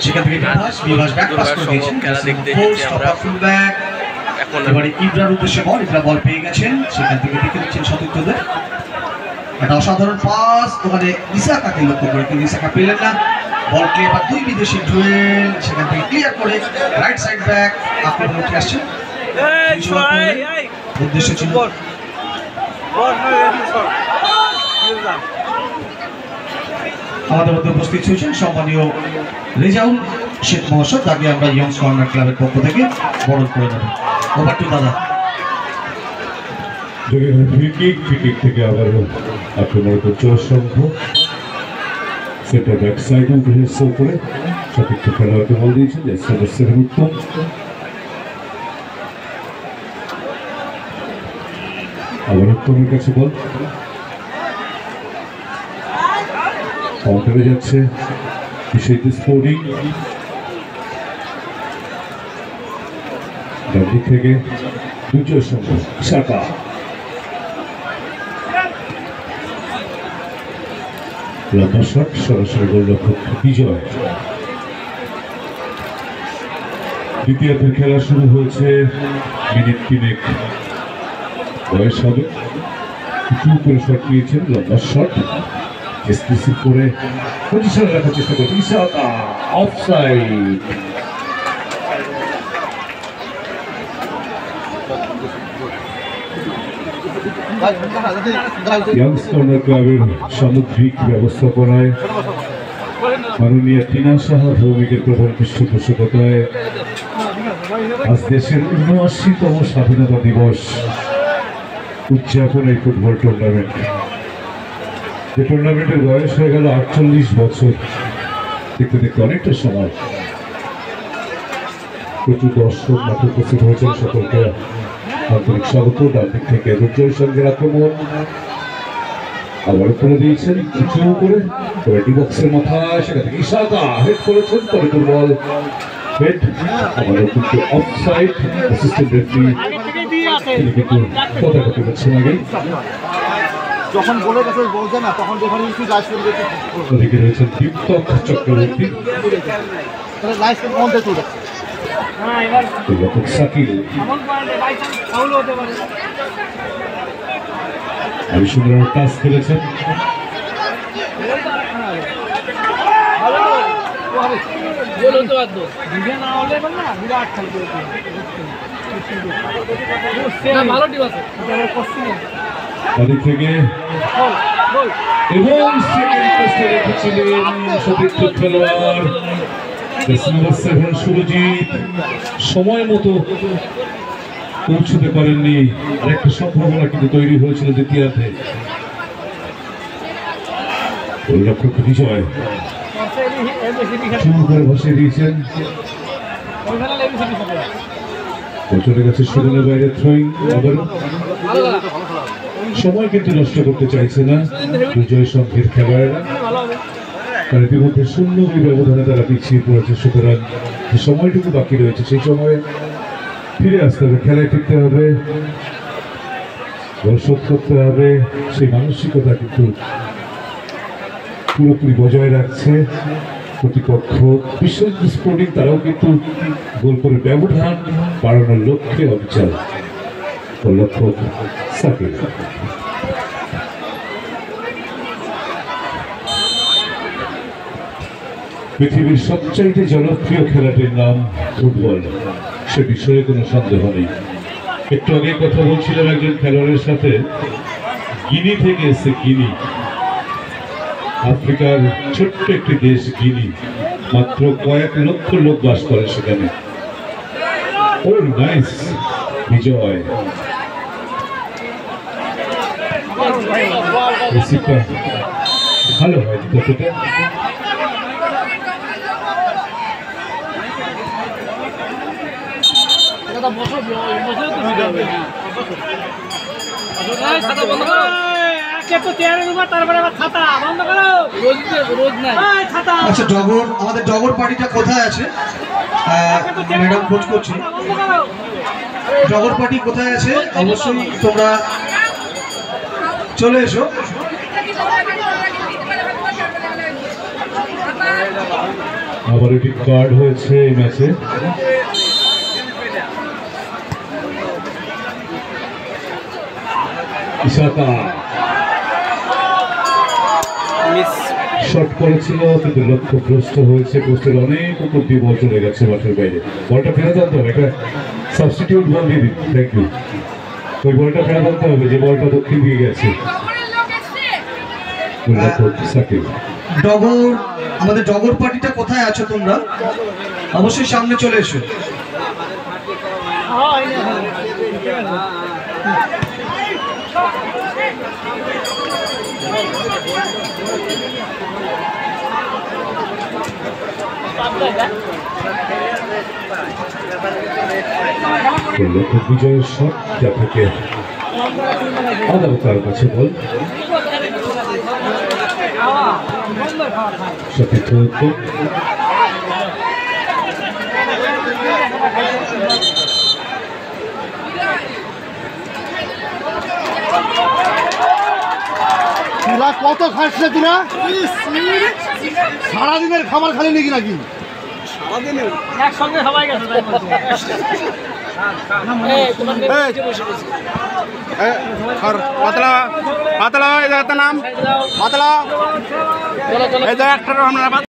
সেখান থেকে Bibhas back pass করে দিয়েছেন খেলা দেখতে এসেছি আমরা। এখন এবারে ইব্রার উদ্দেশ্যে বল, ইব্রা বল পেয়ে গেছেন, সেখান থেকে দেখে দিচ্ছেন সতীর্থদের একটা অসাধারণ পাস, ওখানে ইসাকাকে লক্ষ্য করে কিন্তু ইসাকা পেলেন না। বলকে এবার দুই বিদেশি ডুয়েল, সেখান থেকে ক্লিয়ার করে রাইট সাইড ব্যাক আক্রমণ উঠে আসছে। উদ্দেশ্য ছিল আমাদের মধ্যে উপস্থিত হয়েছেন সম্মানীয় রেজাউল শেখ মহাশয়, তাকে আমরা ইয়ংস কর্নার ক্লাবের পক্ষ থেকে বরণ করে দেবো। ওভার টু দাদা। ক্রিকেট থেকে আবারও আক্রমণ করছে অসংখ্য সেটা ব্যাক সাইডে উঠে করে সতীর্থ খেলোয়াড়কে বল দিয়েছেন সদস্যের উত্তম। আবার উত্তমের কাছে বল কাউন্টারে যাচ্ছে স্পোর্টিং দিক থেকে দুজয়ের সঙ্গে শাখা লম্বা শট সরাসরি গোলরক্ষক বিজয়। দ্বিতীয়ার্ধের খেলা শুরু হয়েছে, মিনিট 3 বয়স হবে। কিছু করে শট নিয়েছেন, লম্বা শট এক্সক্লুসিভ করে পজিশনে রাখার চেষ্টা করছে ইসাকা, অফসাইড। ইয়ংস কর্নার ক্লাবের সামগ্রিক ব্যবস্থাপনায় মাননীয় টিনা সাহা ভৌমিকের প্রধান পৃষ্ঠপোষকতায় আজ দেশের ৭৯তম স্বাধীনতা দিবস উদযাপন এই ফুটবল টুর্নামেন্ট। যে টুর্নামেন্টের বয়স হয়ে গেল ৪৮ বছর। দেখতে দেখতে অনেকটা সময়, প্রচুর দর্শক মাঠে উপস্থিত হয়েছেন, সকলকে আন্তরিক স্বাগত। ডান দিক থেকে দুর্জয়ের সঙ্গে আক্রমণ আবার করে দিয়েছেন কিছু করে ডি বক্সের মাথায়, সেখান থেকে ইসাকা হেড করেছেন, পরে দুর্বল হেড আবারও কিন্তু অফসাইড। অ্যাসিস্ট্যান্ট রেফারি তিনি কিন্তু পতাকা তুলেছেন আগেই। যখন বলে গেছে বলছে না, তখন রেফারি একটু লাইভ করে দিতে ওদিকে রয়েছেন দীপ্তক চক্রবর্তী, তাহলে লাইভ করে অন দিয়ে চলে সাকিল আমি সুন্দর টাচ খেলেছেন। তাদের থেকে এবং সেকেন্ড পোস্টে রেখেছিলেন সতীর্থ খেলোয়াড় সুরজিৎ, সময় মতো পৌঁছতে পারেননি। আরেকটা সম্ভাবনা কিন্তু তৈরি হয়েছিল দ্বিতীয়ার্ধে। গোলরক্ষক বিজয় চুল করে বসিয়ে দিয়েছেন, চলে গেছে সুরেনের বাইরে থ্রোয়িং। আবারও সময় কিন্তু নষ্ট করতে চাইছে না বিজয় সংঘের খেলোয়াড়রা, কারণ ইতিমধ্যে 0-2 ব্যবধানে তারা পিছিয়ে পড়েছে। সুতরাং যে সময়টুকু বাকি রয়েছে সেই সময়ে ফিরে আসতে হবে, খেলায় ফিরতে হবে, গোল শোধ করতে হবে। সেই মানসিকতা কিন্তু পুরোপুরি বজায় রাখছে প্রতিপক্ষ বিশ্বজিৎ স্পোর্টিং। তারাও কিন্তু গোল করে ব্যবধান বাড়ানোর লক্ষ্যে অবিচল। গোলরক্ষক সাকিব পৃথিবীর সবচাইতে জনপ্রিয় খেলাটির নাম ফুটবল, সে বিষয়ে কোনো সন্দেহ নেই। একটু আগে কথা বলছিলাম একজন খেলোয়াড়ের সাথে, গিনি থেকে এসে। গিনি আফ্রিকার ছোট্ট একটি দেশ গিনি, মাত্র কয়েক লক্ষ লোক বাস করে সেখানে। ও নাইস বিজয়, ভালো হয় কতটা। আচ্ছা ডগর, আমাদের ডগর পার্টিটা কোথায় আছে? ম্যাডাম খোঁজ করছি, ডগর পার্টি কোথায় আছে? অবশ্যই তোমরা চলে এসো। আবার এটি কার্ড হয়েছে এই ম্যাচে। ইসাকা শট করেছিল কিন্তু লক্ষ্যভ্রষ্ট হয়েছে, পোস্টের অনেক উপর দিয়ে বল চলে গেছে মাঠের বাইরে। বলটা ফেরত আনতে হবে, একটা সাবস্টিটিউট বল দিয়ে দিন। Thank you. ওই বলটা ফেরত আনতে হবে যে বলটা দক্ষিণ দিয়ে গেছে। ডগর, আমাদের ডগর পার্টিটা কোথায় আছো তোমরা? অবশ্যই সামনে চলে এসো। বিজয়ের শট যা থেকে আদালতার কাছে বল সতীর্থ তোরা কত খাচ্ছে তোরা? সারাদিনের খাবার খালি নাকি নাকি? একসঙ্গে সবাই গেছে পাতলা পাতলা এই জায়গাটার নাম পাতলা এই জায়গাটার আমরা